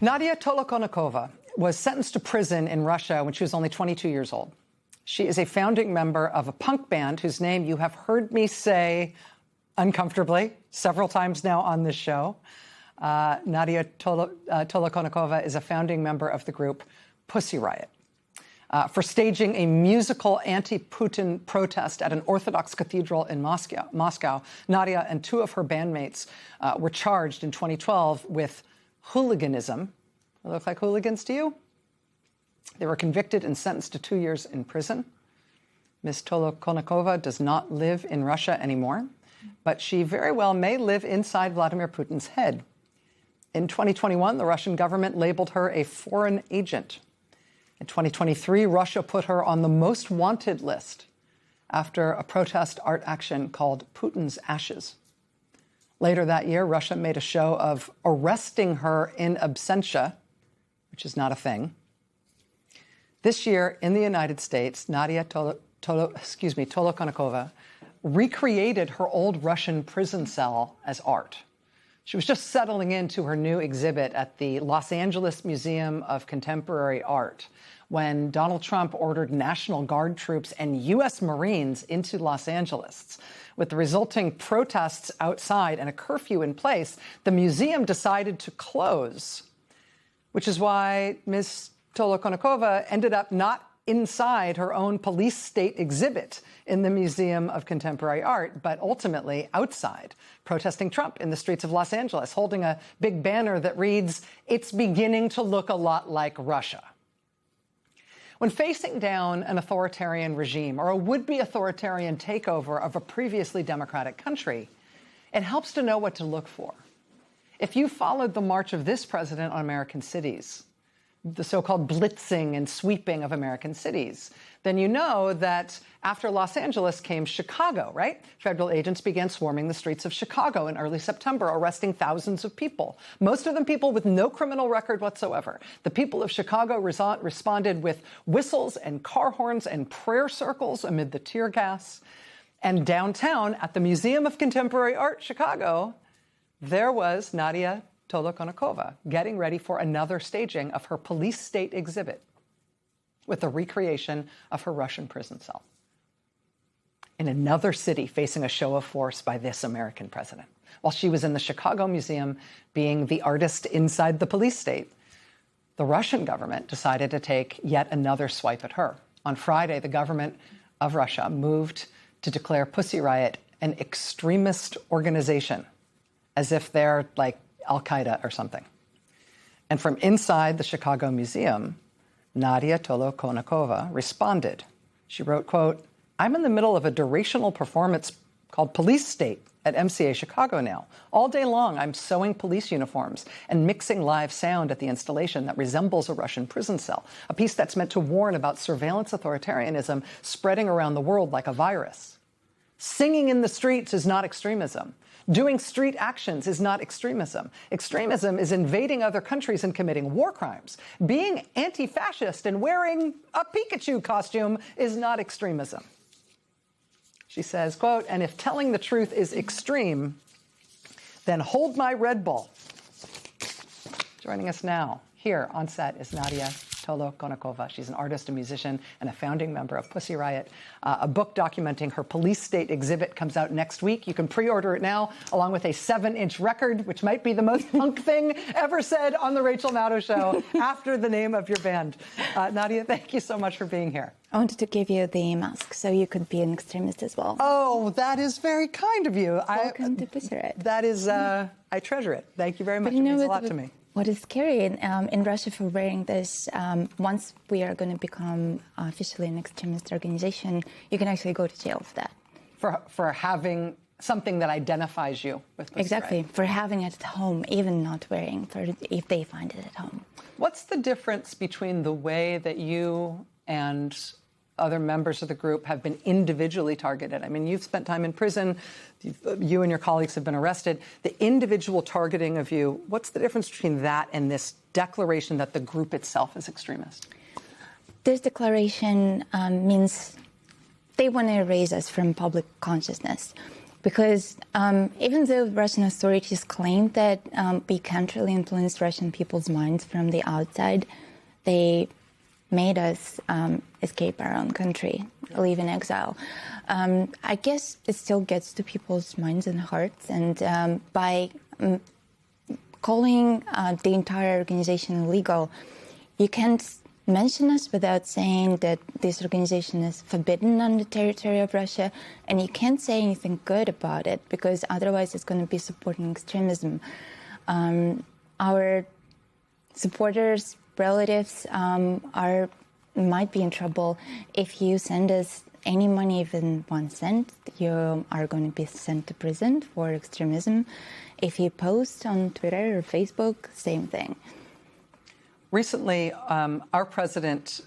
Nadia Tolokonnikova was sentenced to prison in Russia when she was only 22 years old. She is a founding member of a punk band whose name you have heard me say uncomfortably several times now on this show. Nadia Tolokonnikova is a founding member of the group Pussy Riot. For staging a musical anti-Putin protest at an Orthodox cathedral in Moscow, Nadia and two of her bandmates were charged in 2012 with hooliganism. They look like hooligans to you? They were convicted and sentenced to 2 years in prison. Ms. Tolokonnikova does not live in Russia anymore, but she very well may live inside Vladimir Putin's head. In 2021, the Russian government labeled her a foreign agent. In 2023, Russia put her on the most wanted list after a protest art action called Putin's Ashes. Later that year, Russia made a show of arresting her in absentia, which is not a thing. This year in the United States, Nadia Tolokonnikova recreated her old Russian prison cell as art. She was just settling into her new exhibit at the Los Angeles Museum of Contemporary Art when Donald Trump ordered National Guard troops and U.S. Marines into Los Angeles. With the resulting protests outside and a curfew in place, the museum decided to close, which is why Ms. Tolokonnikova ended up not inside her own police state exhibit in the Museum of Contemporary Art, but ultimately outside, protesting Trump in the streets of Los Angeles, holding a big banner that reads, "It's beginning to look a lot like Russia." When facing down an authoritarian regime or a would-be authoritarian takeover of a previously democratic country, it helps to know what to look for. If you followed the march of this president on American cities, the so-called blitzing and sweeping of American cities, then you know that after Los Angeles came Chicago, right? Federal agents began swarming the streets of Chicago in early September, arresting thousands of people, most of them people with no criminal record whatsoever. The people of Chicago responded with whistles and car horns and prayer circles amid the tear gas. And downtown at the Museum of Contemporary Art, Chicago, there was Nadia Tolokonnikova getting ready for another staging of her police state exhibit with a recreation of her Russian prison cell in another city facing a show of force by this American president. While she was in the Chicago Museum being the artist inside the police state, the Russian government decided to take yet another swipe at her. On Friday, the government of Russia moved to declare Pussy Riot an extremist organization, as if they're like Al-Qaeda or something. And from inside the Chicago Museum, Nadia Tolokonnikova responded. She wrote, quote, "I'm in the middle of a durational performance called Police State at MCA Chicago now. All day long, I'm sewing police uniforms and mixing live sound at the installation that resembles a Russian prison cell, a piece that's meant to warn about surveillance authoritarianism spreading around the world like a virus. Singing in the streets is not extremism. Doing street actions is not extremism. Extremism is invading other countries and committing war crimes. Being anti-fascist and wearing a Pikachu costume is not extremism." She says, quote, "And if telling the truth is extreme, then hold my Red Bull." Joining us now here on set is Nadia Tolokonnikova. She's an artist, a musician, and a founding member of Pussy Riot. A book documenting her police state exhibit comes out next week. You can pre-order it now, along with a 7-inch record, which might be the most punk thing ever said on The Rachel Maddow Show, after the name of your band. Nadia, thank you so much for being here. I wanted to give you the mask so you could be an extremist as well. Oh, that is very kind of you. Welcome to Pussy Riot. That is, I treasure it. Thank you very much. It means a lot to me. What is scary in Russia for wearing this, once we are going to become officially an extremist organization, you can actually go to jail for that. For having something that identifies you with Pussy Exactly, Riot. for having it at home, even not wearing, if they find it at home. What's the difference between the way that you and other members of the group have been individually targeted? I mean, you've spent time in prison. You and your colleagues have been arrested. The individual targeting of you, what's the difference between that and this declaration that the group itself is extremist? This declaration means they want to erase us from public consciousness. Because even though Russian authorities claim that we can't really influence Russian people's minds from the outside, they made us escape our own country, live in exile. I guess it still gets to people's minds and hearts, and by calling the entire organization illegal, you can't mention us without saying that this organization is forbidden on the territory of Russia, and you can't say anything good about it because otherwise it's going to be supporting extremism. Our supporters, relatives might be in trouble. If you send us any money, even 1 cent, you are going to be sent to prison for extremism. If you post on Twitter or Facebook, same thing. Recently, our president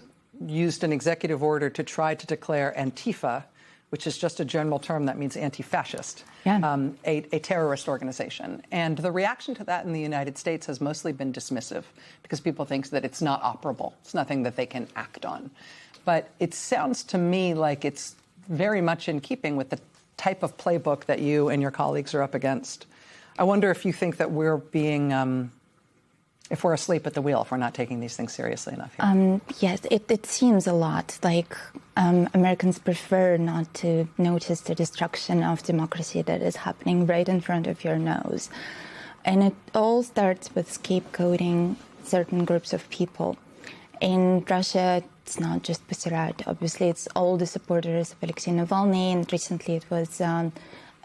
used an executive order to try to declare Antifa, which is just a general term that means anti-fascist, a terrorist organization. And the reaction to that in the United States has mostly been dismissive because people think that it's not operable. It's nothing that they can act on. But it sounds to me like it's very much in keeping with the type of playbook that you and your colleagues are up against. I wonder if you think that we're being... if we're asleep at the wheel, if we're not taking these things seriously enough here. Yes, it seems a lot like Americans prefer not to notice the destruction of democracy that is happening right in front of your nose. And it all starts with scapegoating certain groups of people. In Russia, it's not just Pussy Riot. Obviously, it's all the supporters of Alexei Navalny, and recently it was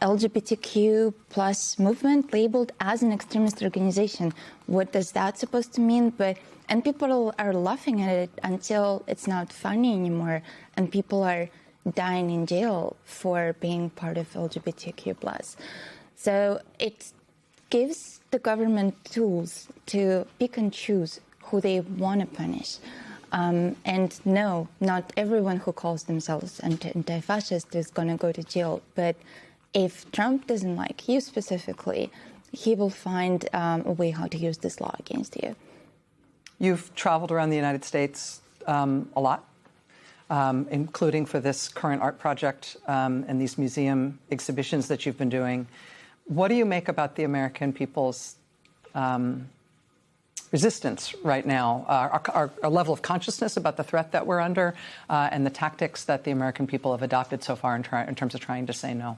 LGBTQ plus movement labeled as an extremist organization. What does that supposed to mean? And people are laughing at it until it's not funny anymore, and people are dying in jail for being part of LGBTQ plus. So it gives the government tools to pick and choose who they want to punish. And no, not everyone who calls themselves anti-fascist is going to go to jail, but if Trump doesn't like you specifically, he will find a way how to use this law against you. You've traveled around the United States a lot, including for this current art project and these museum exhibitions that you've been doing. What do you make about the American people's resistance right now, our level of consciousness about the threat that we're under, and the tactics that the American people have adopted so far in terms of trying to say no?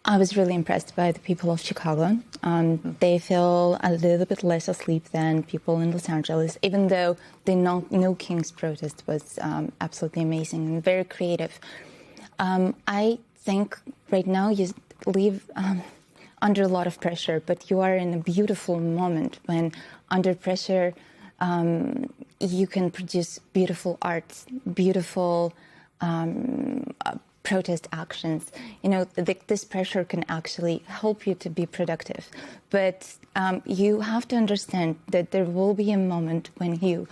I was really impressed by the people of Chicago. They feel a little bit less asleep than people in Los Angeles, even though the No Kings protest was absolutely amazing and very creative. I think right now you live under a lot of pressure, but you are in a beautiful moment when under pressure you can produce beautiful art, beautiful protest actions. You know, this pressure can actually help you to be productive. But you have to understand that there will be a moment when you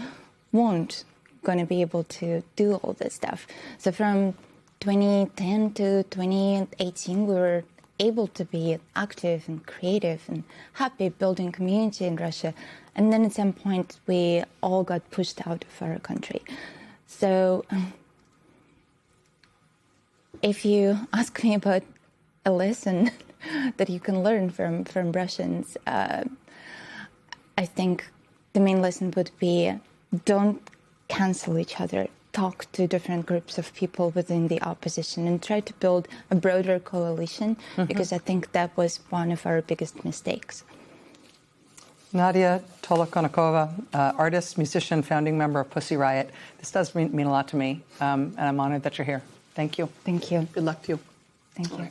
won't going to be able to do all this stuff. So from 2010 to 2018, we were able to be active and creative and happy building community in Russia. And then at some point, we all got pushed out of our country. So if you ask me about a lesson that you can learn from Russians, I think the main lesson would be don't cancel each other. Talk to different groups of people within the opposition and try to build a broader coalition, because I think that was one of our biggest mistakes. Nadia Tolokonnikova, artist, musician, founding member of Pussy Riot. This does mean a lot to me, and I'm honored that you're here. Thank you. Thank you. Good luck to you. Thank you.